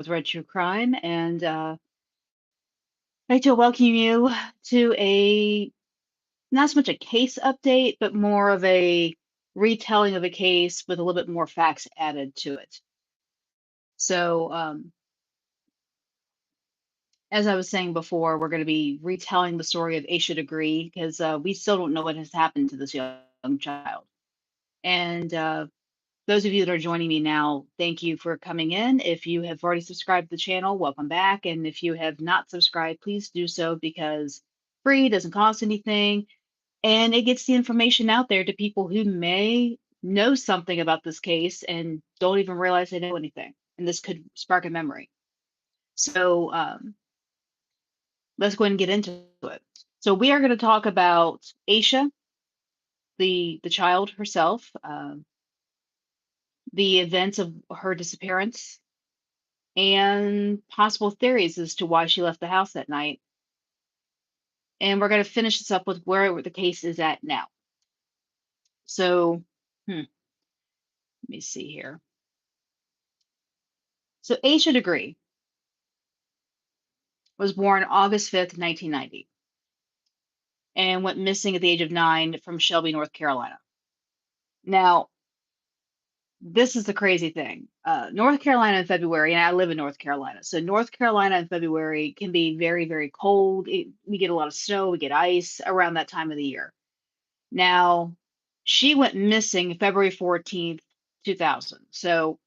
with Red True Crime, and I'd like to welcome you to a not so much a case update, but more of a retelling of a case with a little bit more facts added to it. So, as I was saying before, we're going to be retelling the story of Asha Degree because we still don't know what has happened to this young child. And those of you that are joining me now, thank you for coming in. If you have already subscribed to the channel, welcome back. And if you have not subscribed, please do so because free, doesn't cost anything, and it gets the information out there to people who may know something about this case and don't even realize they know anything. And this could spark a memory. So let's go ahead and get into it. So we are going to talk about Aisha, the child herself, the events of her disappearance, and possible theories as to why she left the house that night. And we're going to finish this up with where the case is at now. So, let me see here. So, Aisha Degree was born August 5th, 1990, and went missing at the age of 9 from Shelby, North Carolina. Now, this is the crazy thing. North Carolina in February, and I live in North Carolina. So, North Carolina in February can be very, very cold. We get a lot of snow, we get ice around that time of the year. Now, she went missing February 14th, 2000. So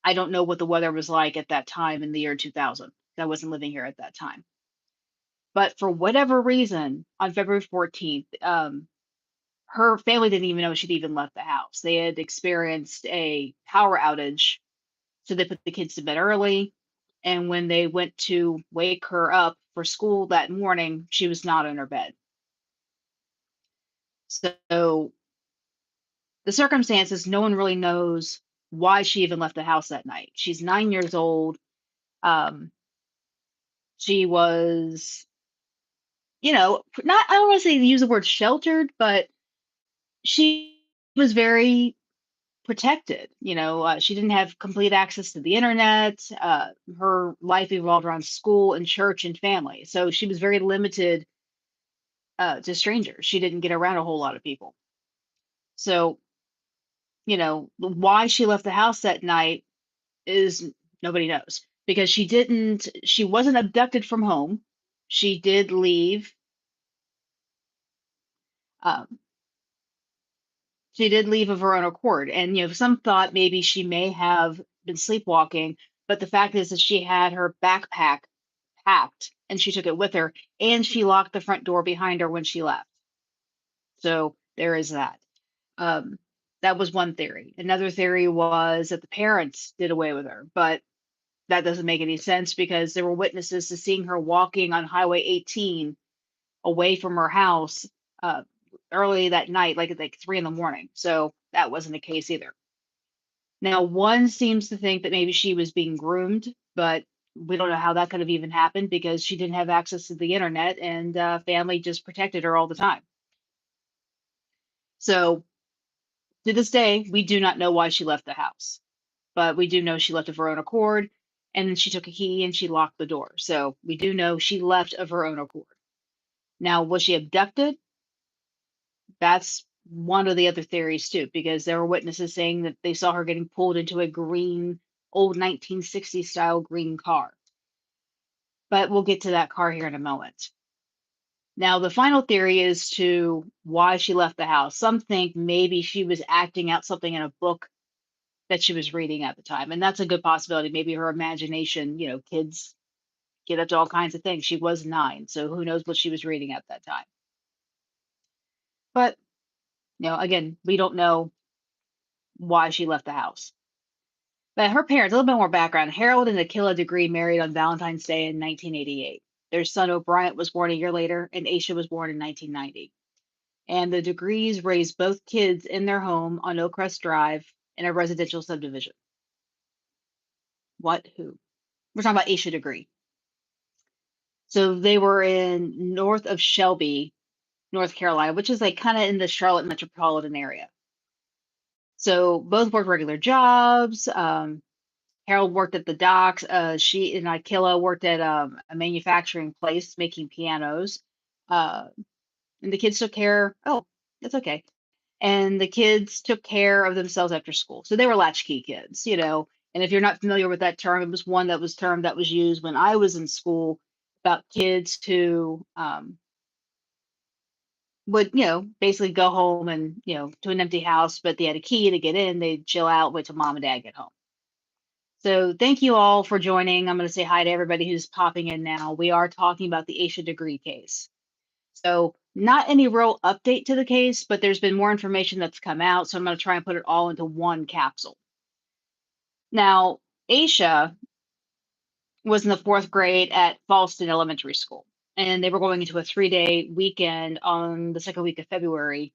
I don't know what the weather was like at that time in the year 2000. I wasn't living here at that time. But for whatever reason, on February 14th, her family didn't even know she'd even left the house. They had experienced a power outage, so they put the kids to bed early. And when they went to wake her up for school that morning, she was not in her bed. So the circumstances, no one really knows why she even left the house that night. She's 9 years old. Um, she was, not, I don't want to say use the word sheltered, but she was very protected. She didn't have complete access to the internet. Her life evolved around school and church and family. So she was very limited to strangers. She didn't get around a whole lot of people. So, why she left the house that night is nobody knows because she wasn't abducted from home. She did leave. Um, she did leave of her own accord. And, some thought maybe she may have been sleepwalking, but the fact is that she had her backpack packed and she took it with her and she locked the front door behind her when she left. So there is that. Um, that was one theory. Another theory was that the parents did away with her, but that doesn't make any sense because there were witnesses to seeing her walking on Highway 18 away from her house uh, early that night, like at 3 in the morning. So that wasn't the case either. Now, one seems to think that maybe she was being groomed, but we don't know how that could have even happened because she didn't have access to the internet and family just protected her all the time. So to this day, we do not know why she left the house, but we do know she left of her own accord and then she took a key and she locked the door. So we do know she left of her own accord. Now, was she abducted? That's one of the other theories too, because there were witnesses saying that they saw her getting pulled into a green, old 1960s style green car. But we'll get to that car here in a moment. Now, the final theory is to why she left the house. Some think maybe she was acting out something in a book that she was reading at the time. And that's a good possibility. Maybe her imagination, kids get up to all kinds of things. She was 9, so who knows what she was reading at that time. But, again, we don't know why she left the house. But her parents, a little bit more background. Harold and Akila Degree married on Valentine's Day in 1988. Their son O'Brien was born a year later, and Aisha was born in 1990. And the Degrees raised both kids in their home on Oakcrest Drive in a residential subdivision. What? Who? We're talking about Aisha Degree. So they were in north of Shelby, North Carolina, which is like kind of in the Charlotte metropolitan area. So both worked regular jobs. Harold worked at the docks. She and Akila worked at a manufacturing place making pianos. Uh, and the kids took care. Oh, that's okay. And the kids took care of themselves after school. So they were latchkey kids, you know. And if you're not familiar with that term, it was one that was term that was used when I was in school about kids who would, you know, basically go home and, you know, to an empty house, but they had a key to get in. They'd chill out, wait till mom and dad get home. So thank you all for joining. I'm going to say hi to everybody who's popping in now. We are talking about the Asha Degree case. So not any real update to the case, but there's been more information that's come out. So I'm going to try and put it all into one capsule. Now, Asha was in the fourth grade at Fallston Elementary School, and they were going into a 3-day weekend on the second week of February.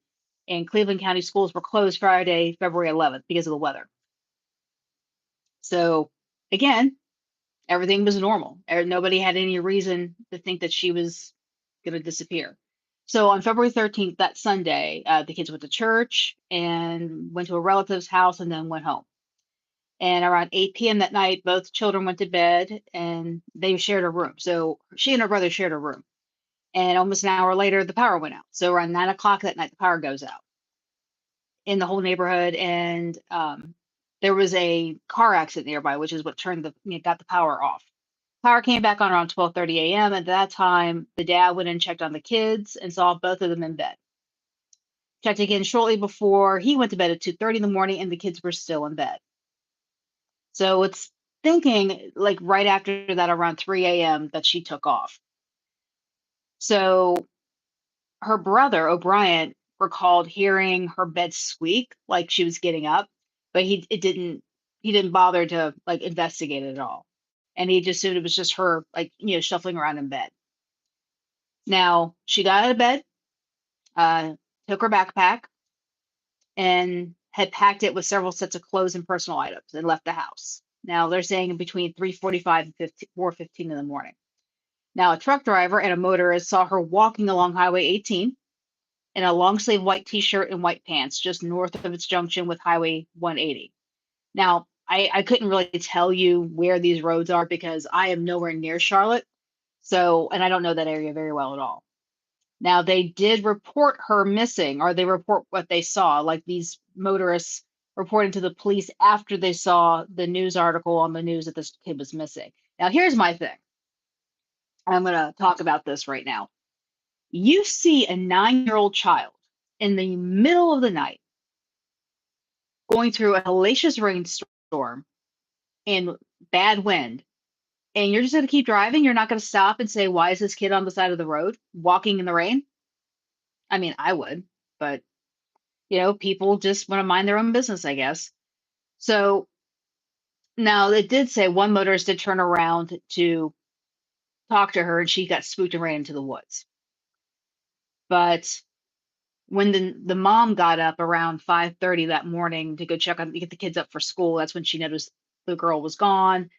And Cleveland County schools were closed Friday, February 11th because of the weather. So again, everything was normal. Nobody had any reason to think that she was going to disappear. So on February 13th, that Sunday, the kids went to church and went to a relative's house and then went home. And around 8 p.m. that night, both children went to bed and they shared a room. So she and her brother shared a room. And almost an hour later, the power went out. So around 9 o'clock that night, the power goes out in the whole neighborhood. And there was a car accident nearby, which is what got the power off. Power came back on around 12:30 a.m. At that time, the dad went and checked on the kids and saw both of them in bed. Checked again shortly before he went to bed at 2:30 in the morning, and the kids were still in bed. So it's thinking like right after that, around 3 a.m., that she took off. So her brother, O'Brien, recalled hearing her bed squeak like she was getting up, but he didn't bother to like investigate it at all. And he just assumed it was just her, like, you know, shuffling around in bed. Now she got out of bed, took her backpack, and had packed it with several sets of clothes and personal items and left the house. Now they're saying between 3:45 and 4:15 in the morning. Now a truck driver and a motorist saw her walking along Highway 18 in a long sleeve white t-shirt and white pants just north of its junction with Highway 180. Now I couldn't really tell you where these roads are because I am nowhere near Charlotte. So, and I don't know that area very well at all. Now, they did report her missing, or they report what they saw, like these motorists reporting to the police after they saw the news article on the news that this kid was missing. Now, here's my thing. I'm going to talk about this right now. You see a 9-year-old child in the middle of the night going through a hellacious rainstorm and bad wind, and you're just going to keep driving. You're not going to stop and say, why is this kid on the side of the road walking in the rain? I mean, I would, but you know, people just want to mind their own business, I guess. So now it did say one motorist did turn around to talk to her and she got spooked and ran into the woods. But when the mom got up around 5:30 that morning to go check on to get the kids up for school, that's when she noticed the girl was gone.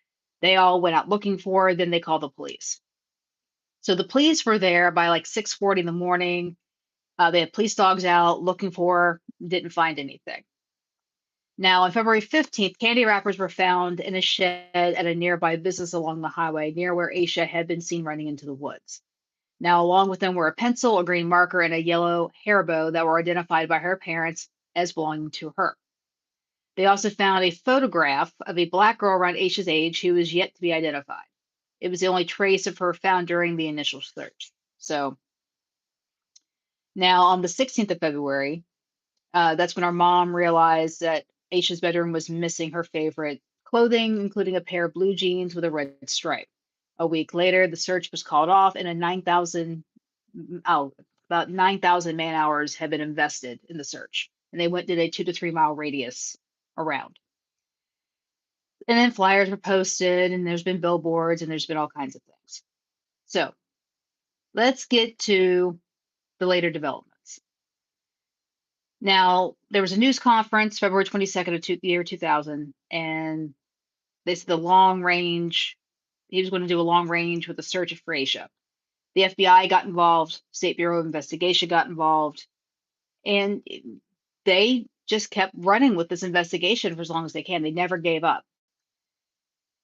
They all went out looking for her, then they called the police. So the police were there by like 6:40 in the morning. They had police dogs out looking for her, didn't find anything. Now, on February 15th, candy wrappers were found in a shed at a nearby business along the highway near where Asha had been seen running into the woods. Now, along with them were a pencil, a green marker, and a yellow hair bow that were identified by her parents as belonging to her. They also found a photograph of a black girl around Asha's age who was yet to be identified. It was the only trace of her found during the initial search. So now on the 16th of February, that's when our mom realized that Aisha's bedroom was missing her favorite clothing, including a pair of blue jeans with a red stripe. A week later, the search was called off, and about 9,000 man hours have been invested in the search. And they did a 2 to 3 mile radius around. And then flyers were posted, and there's been billboards, and there's been all kinds of things. So let's get to the later developments. Now, there was a news conference February 22nd of the year 2000, and this the long range. He was going to do a long range with a search of Asia. The FBI got involved, State Bureau of Investigation got involved, and they just kept running with this investigation for as long as they can. They never gave up.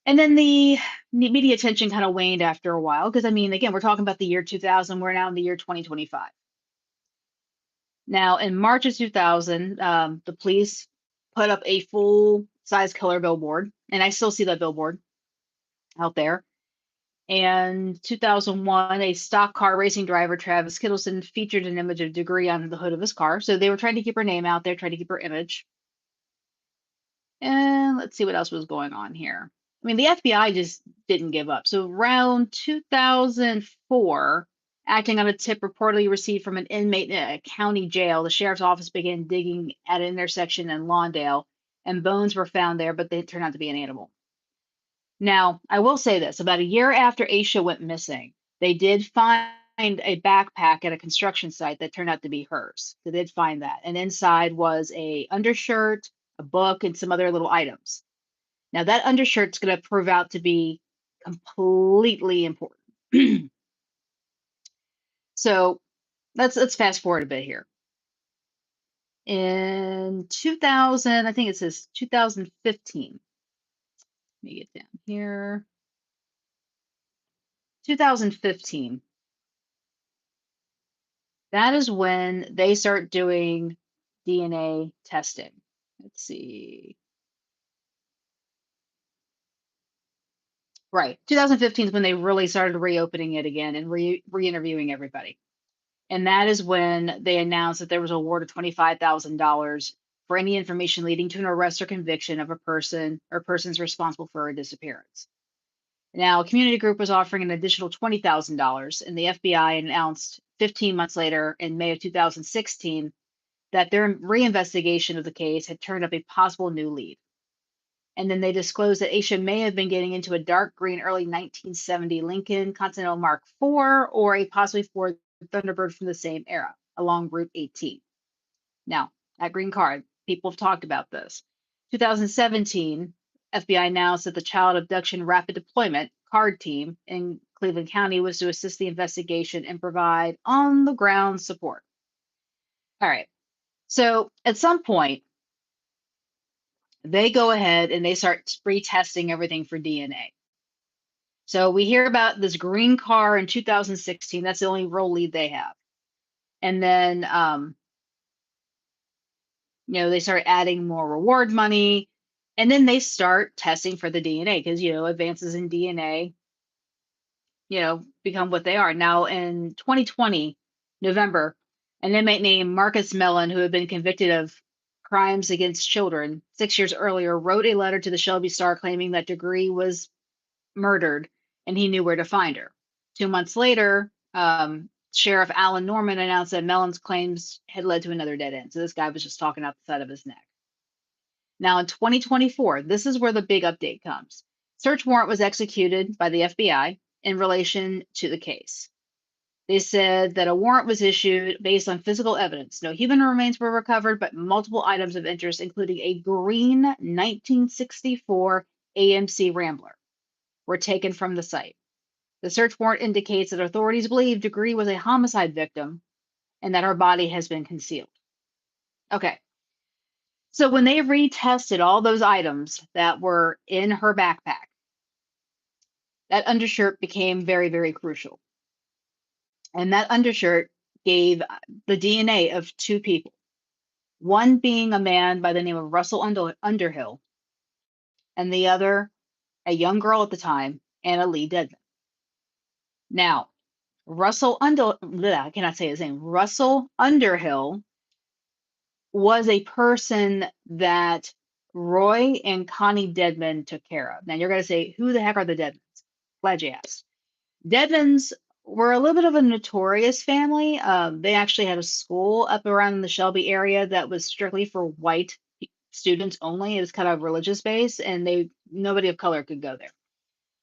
And then the media attention kind of waned after a while because, I mean, again, we're talking about the year 2000. We're now in the year 2025. Now, in March of 2000, the police put up a full size killer billboard, and I still see that billboard out there. And 2001, a stock car racing driver, Travis Kittleson, featured an image of Degree on the hood of his car. So they were trying to keep her name out there, trying to keep her image. And let's see what else was going on here. I mean, the FBI just didn't give up. So around 2004, acting on a tip reportedly received from an inmate in a county jail, the sheriff's office began digging at an intersection in Lawndale, and bones were found there, but they turned out to be an animal. Now, I will say this, about a year after Aisha went missing, they did find a backpack at a construction site that turned out to be hers. So they did find that. And inside was a undershirt, a book, and some other little items. Now that undershirt's going to prove out to be completely important. So let's fast forward a bit here. In 2000, I think it says 2015. Let me get down here. 2015. That is when they start doing DNA testing. Let's see. Right. 2015 is when they really started reopening it again and re-interviewing everybody. And that is when they announced that there was a award of $25,000 for any information leading to an arrest or conviction of a person or persons responsible for a disappearance. Now, a community group was offering an additional $20,000, and the FBI announced 15 months later, in May of 2016, that their reinvestigation of the case had turned up a possible new lead. And then they disclosed that Aisha may have been getting into a dark green early 1970 Lincoln Continental Mark IV or a possibly Ford Thunderbird from the same era along Route 18. Now, that green card, people have talked about this. 2017, FBI announced that the Child Abduction Rapid Deployment CARD team in Cleveland County was to assist the investigation and provide on the ground support. All right. So at some point, they go ahead and they start retesting everything for DNA. So we hear about this green car in 2016. That's the only real lead they have. And then, they start adding more reward money. And then they start testing for the DNA because, advances in DNA, become what they are. Now in 2020, November, an inmate named Marcus Mellon, who had been convicted of crimes against children 6 years earlier, wrote a letter to the Shelby Star claiming that Degree was murdered and he knew where to find her. 2 months later, Sheriff Alan Norman announced that Mellon's claims had led to another dead end. So this guy was just talking out the side of his neck. Now in 2024, this is where the big update comes. Search warrant was executed by the FBI in relation to the case. They said that a warrant was issued based on physical evidence. No human remains were recovered, but multiple items of interest, including a green 1964 AMC Rambler, were taken from the site. The search warrant indicates that authorities believe Degree was a homicide victim and that her body has been concealed. Okay. So when they retested all those items that were in her backpack, that undershirt became very, very crucial. And that undershirt gave the DNA of two people, one being a man by the name of Russell Underhill, and the other, a young girl at the time, Anna Lee Dedman. Now, I cannot say his name. Russell Underhill was a person that Roy and Connie Dedman took care of. Now you're going to say, who the heck are the Dedmans? Glad you asked. Dedmans were a little bit of a notorious family. They actually had a school up around the Shelby area that was strictly for white students only. It was kind of religious based, and nobody of color could go there.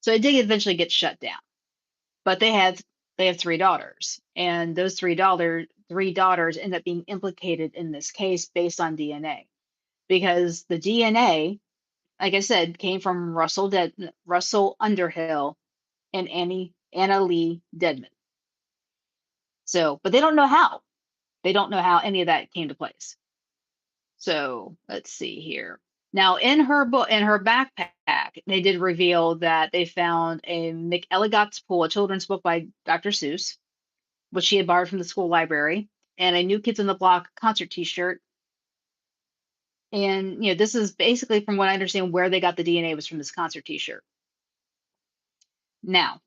So it did eventually get shut down. But they have 3 daughters, and those three daughters end up being implicated in this case based on DNA, because the DNA, like I said, came from Russell Underhill and Anna Lee Dedman. So, but they don't know how. They don't know how any of that came to place. So let's see here. Now, in her book, in her backpack, they did reveal that they found a McElligot's Pool, a children's book by Dr. Seuss, which she had borrowed from the school library, and a New Kids on the Block concert T-shirt. And this is basically, from what I understand, where they got the DNA was from this concert T-shirt. Now,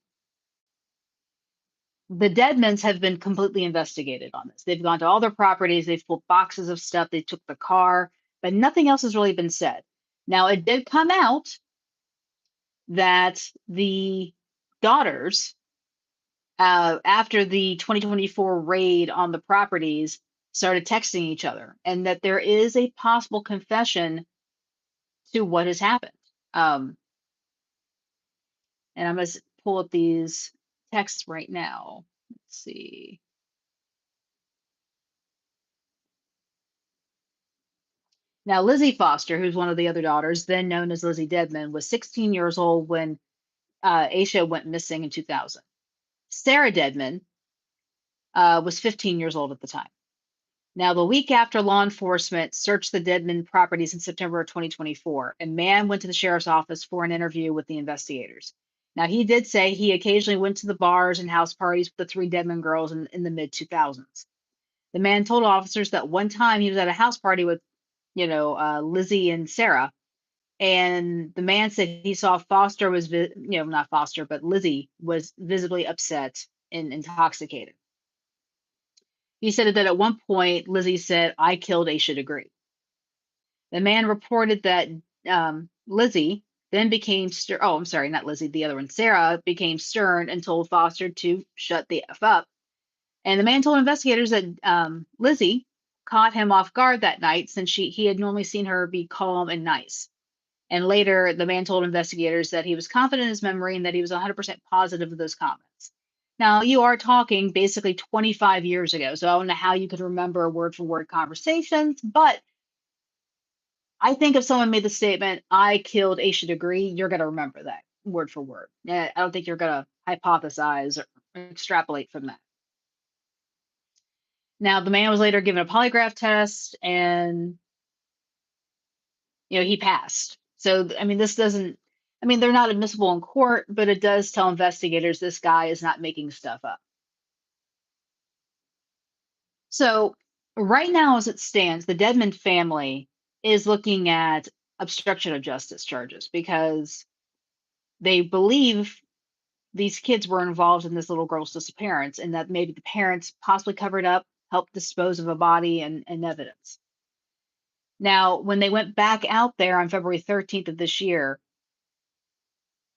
the Deadmans have been completely investigated on this. They've gone to all their properties, they've pulled boxes of stuff, they took the car, but nothing else has really been said. Now, it did come out that the daughters, after the 2024 raid on the properties, started texting each other, and that there is a possible confession to what has happened. And I'm going to pull up these texts right now. Let's see. Now, Lizzie Foster, who's one of the other daughters, then known as Lizzie Deadman, was 16 years old when Asha went missing in 2000. Sarah Deadman was 15 years old at the time. Now, the week after law enforcement searched the Deadman properties in September of 2024, a man went to the sheriff's office for an interview with the investigators. Now, he did say he occasionally went to the bars and house parties with the three Deadman girls in the mid 2000s. The man told officers that one time he was at a house party with, Lizzie and Sarah, and the man said he saw Foster was, not Foster, but Lizzie was visibly upset and intoxicated. He said that at one point, Lizzie said, "I killed Asha Degree." The man reported that Lizzie then became stern. Oh, I'm sorry, not Lizzie, the other one. Sarah became stern and told Foster to shut the F up. And the man told investigators that Lizzie caught him off guard that night since he had normally seen her be calm and nice. And later, the man told investigators that he was confident in his memory and that he was 100% positive of those comments. Now, you are talking basically 25 years ago, so I don't know how you could remember word for word conversations, but I think if someone made the statement, "I killed Asha Degree," you're going to remember that word for word. I don't think you're going to hypothesize or extrapolate from that. Now, the man was later given a polygraph test and, he passed. So, I mean, they're not admissible in court, but it does tell investigators this guy is not making stuff up. So, right now, as it stands, the Deadman family is looking at obstruction of justice charges because they believe these kids were involved in this little girl's disappearance and that maybe the parents possibly covered up, helped dispose of a body and evidence. Now, when they went back out there on February 13th of this year,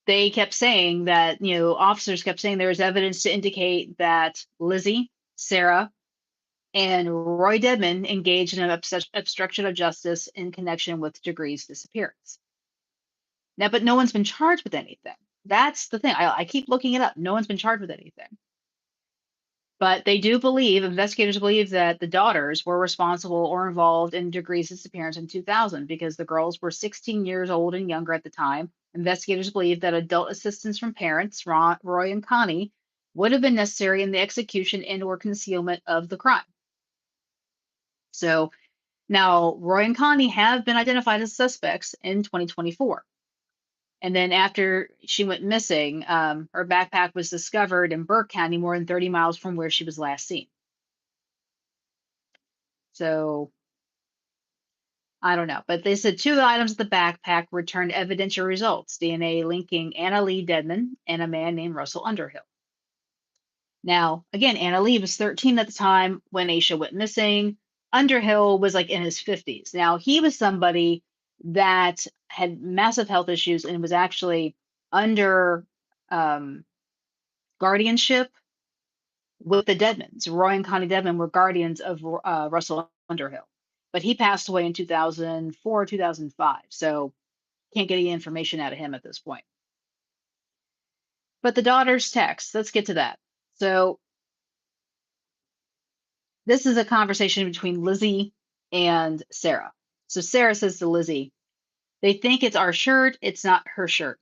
they kept saying that, officers kept saying there was evidence to indicate that Lizzie, Sarah, and Roy Deadman engaged in an obstruction of justice in connection with Degree's disappearance. Now, but no one's been charged with anything. That's the thing. I keep looking it up. No one's been charged with anything. But they do believe, investigators believe, that the daughters were responsible or involved in Degree's disappearance in 2000 because the girls were 16 years old and younger at the time. Investigators believe that adult assistance from parents, Roy and Connie, would have been necessary in the execution and/or concealment of the crime. So now Roy and Connie have been identified as suspects in 2024. And then after she went missing, her backpack was discovered in Burke County, more than 30 miles from where she was last seen. So I don't know. But they said two of the items of the backpack returned evidential results, DNA linking Anna Lee Deadman and a man named Russell Underhill. Now, again, Anna Lee was 13 at the time when Asha went missing. Underhill was like in his 50s. Now, he was somebody that had massive health issues and was actually under guardianship with the Deadmans. Roy and Connie Deadman were guardians of Russell Underhill, but he passed away in 2004, 2005. So can't get any information out of him at this point. But the daughter's text, let's get to that. So this is a conversation between Lizzie and Sarah. So Sarah says to Lizzie, "They think it's our shirt. It's not her shirt."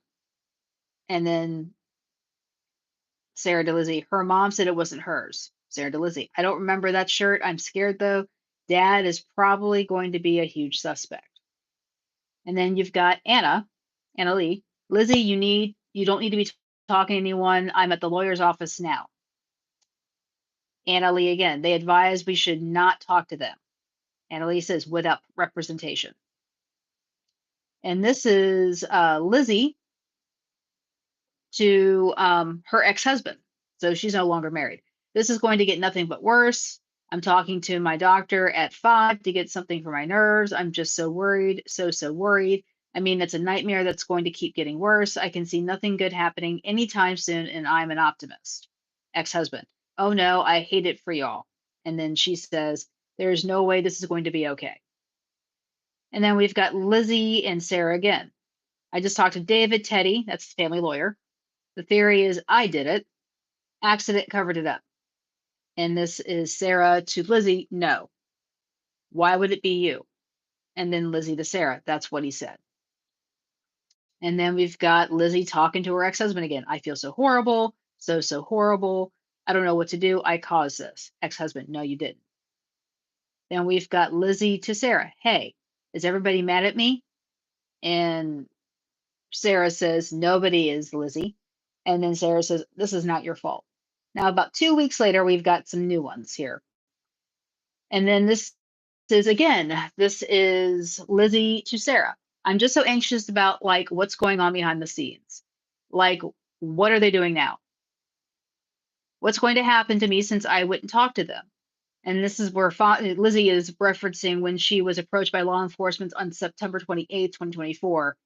And then Sarah to Lizzie, "Her mom said it wasn't hers." Sarah to Lizzie, "I don't remember that shirt. I'm scared though. Dad is probably going to be a huge suspect." And then you've got Anna Lee. Lizzie, you don't need to be talking to anyone. I'm at the lawyer's office now. Anna Lee again. They advise we should not talk to them. Anna Lee says without representation. And this is Lizzie to her ex-husband. So she's no longer married. This is going to get nothing but worse. I'm talking to my doctor at 5 to get something for my nerves. I'm just so worried, so worried. I mean, it's a nightmare that's going to keep getting worse. I can see nothing good happening anytime soon, and I'm an optimist. Ex-husband, oh no, I hate it for y'all. And then she says, there's no way this is going to be okay. And then we've got Lizzie and Sarah again. I just talked to David Teddy, that's the family lawyer. The theory is I did it. Accident covered it up. And this is Sarah to Lizzie, no. Why would it be you? And then Lizzie to Sarah, that's what he said. And then we've got Lizzie talking to her ex-husband again. I feel so horrible, so horrible. I don't know what to do. I caused this. Ex-husband, no, you didn't. Then we've got Lizzie to Sarah. Hey, is everybody mad at me? And Sarah says, nobody is, Lizzie. And then Sarah says, this is not your fault. Now, about 2 weeks later, we've got some new ones here. And then this is Lizzie to Sarah. I'm just so anxious about like what's going on behind the scenes. Like, what are they doing now? What's going to happen to me since I wouldn't talk to them? And this is where Lizzie is referencing when she was approached by law enforcement on September 28th, 2024,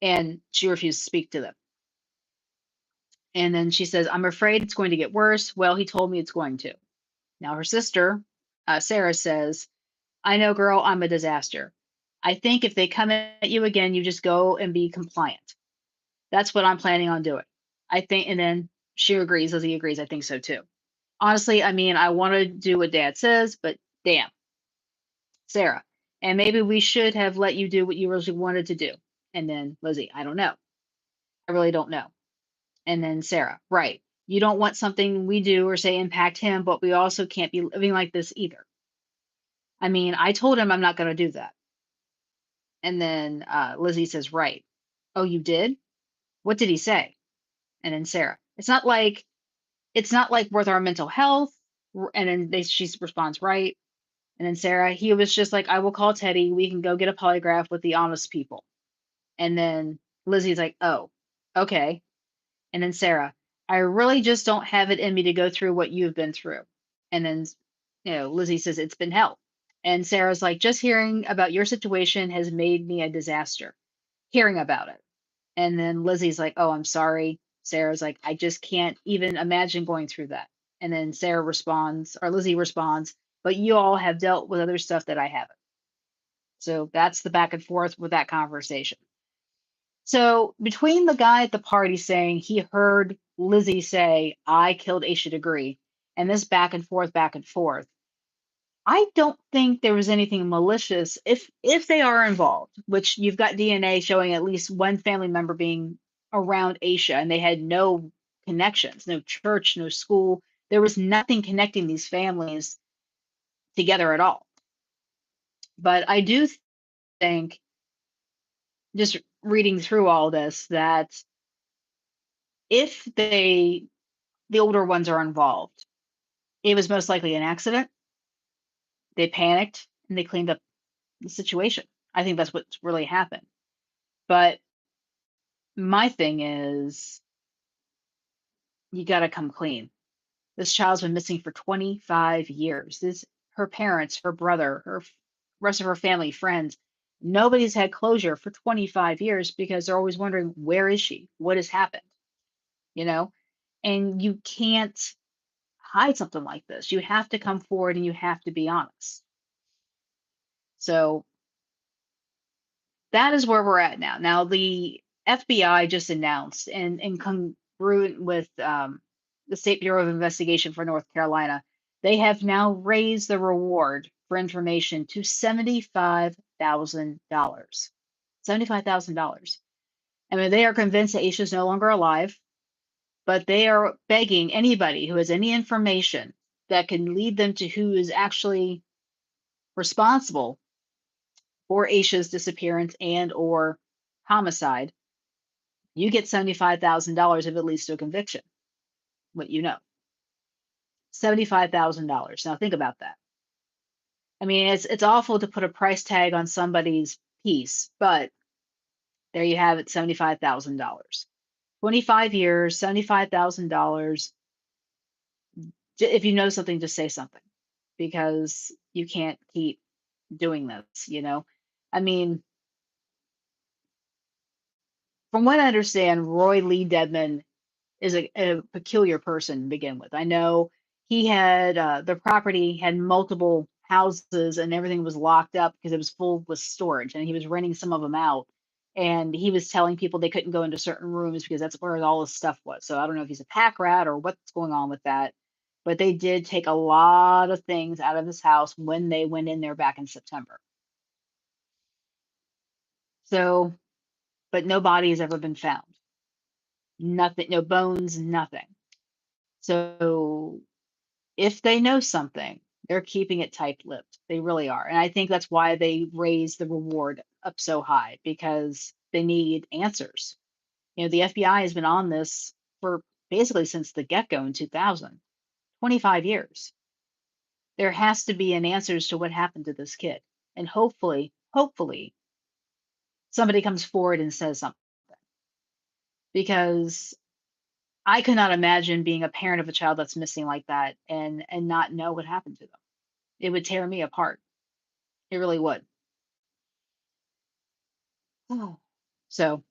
and she refused to speak to them. And then she says, I'm afraid it's going to get worse. Well, he told me it's going to. Now, her sister, Sarah, says, I know, girl, I'm a disaster. I think if they come at you again, you just go and be compliant. That's what I'm planning on doing. I think, and then she agrees, Lizzie agrees, I think so too. Honestly, I mean, I want to do what dad says, but damn, Sarah, and maybe we should have let you do what you really wanted to do. And then Lizzie, I don't know. I really don't know. And then Sarah, right. You don't want something we do or say impact him, but we also can't be living like this either. I mean, I told him I'm not going to do that. And then Lizzie says, right. Oh, you did? What did he say? And then Sarah, it's not like worth our mental health. And then she responds, right. And then Sarah, he was just like, I will call Teddy. We can go get a polygraph with the honest people. And then Lizzie's like, oh, okay. And then Sarah, I really just don't have it in me to go through what you've been through. And then, Lizzie says, it's been hell. And Sarah's like, just hearing about your situation has made me a disaster. Hearing about it. And then Lizzie's like, oh, I'm sorry. Sarah's like, I just can't even imagine going through that. And then Sarah responds, or Lizzie responds, but you all have dealt with other stuff that I haven't. So that's the back and forth with that conversation. So between the guy at the party saying he heard Lizzie say, I killed Asha Degree, and this back and forth, I don't think there was anything malicious if they are involved, which you've got DNA showing at least one family member being around Aisha, and they had no connections, no church, no school. There was nothing connecting these families together at all. But I do think, just reading through all this, that if the older ones are involved, it was most likely an accident. They panicked and they cleaned up the situation. I think that's what's really happened. But my thing is, you got to come clean. This child's been missing for 25 years. Her parents, her brother, her rest of her family, friends, nobody's had closure for 25 years because they're always wondering, where is she? What has happened? You know, and you can't hide something like this. You have to come forward and you have to be honest. So that is where we're at now. Now, the FBI just announced, and congruent with the State Bureau of Investigation for North Carolina, they have now raised the reward for information to $75,000. $75,000. I mean, they are convinced that Aisha is no longer alive, but they are begging anybody who has any information that can lead them to who is actually responsible for Aisha's disappearance and or homicide, you get $75,000 if it leads to a conviction. What you know, $75,000. Now think about that. I mean, it's awful to put a price tag on somebody's peace, but there you have it, $75,000. 25 years, $75,000. If you know something, just say something because you can't keep doing this. I mean, from what I understand, Roy Lee Dedman is a peculiar person to begin with. I know he had the property had multiple houses and everything was locked up because it was full with storage, and he was renting some of them out. And he was telling people they couldn't go into certain rooms because that's where all his stuff was. So I don't know if he's a pack rat or what's going on with that. But they did take a lot of things out of his house when they went in there back in September. So, but no body has ever been found. Nothing, no bones, nothing. So if they know something, they're keeping it tight-lipped. They really are. And I think that's why they raise the reward up so high because they need answers. The FBI has been on this for basically since the get-go in 2000, 25 years. There has to be an answer as to what happened to this kid. And hopefully, somebody comes forward and says something because I could not imagine being a parent of a child that's missing like that and not know what happened to them. It would tear me apart. It really would. Oh. So,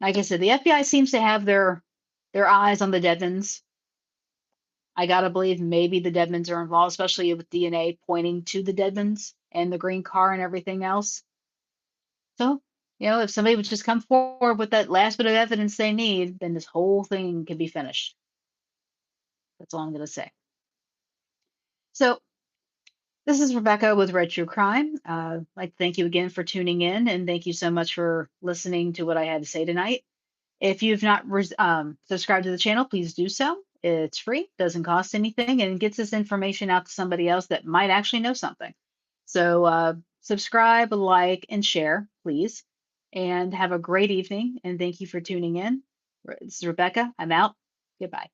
like I said, the FBI seems to have their eyes on the Deadmans. I gotta believe maybe the Deadmans are involved, especially with DNA pointing to the Deadmans and the green car and everything else. So, if somebody would just come forward with that last bit of evidence they need, then this whole thing can be finished. That's all I'm gonna say. So, this is Rebecca with Red True Crime. I'd like to thank you again for tuning in, and thank you so much for listening to what I had to say tonight. If you've not subscribed to the channel, please do so. It's free, doesn't cost anything, and gets this information out to somebody else that might actually know something. So subscribe, like, and share, please. And have a great evening. And thank you for tuning in. This is Rebecca. I'm out. Goodbye.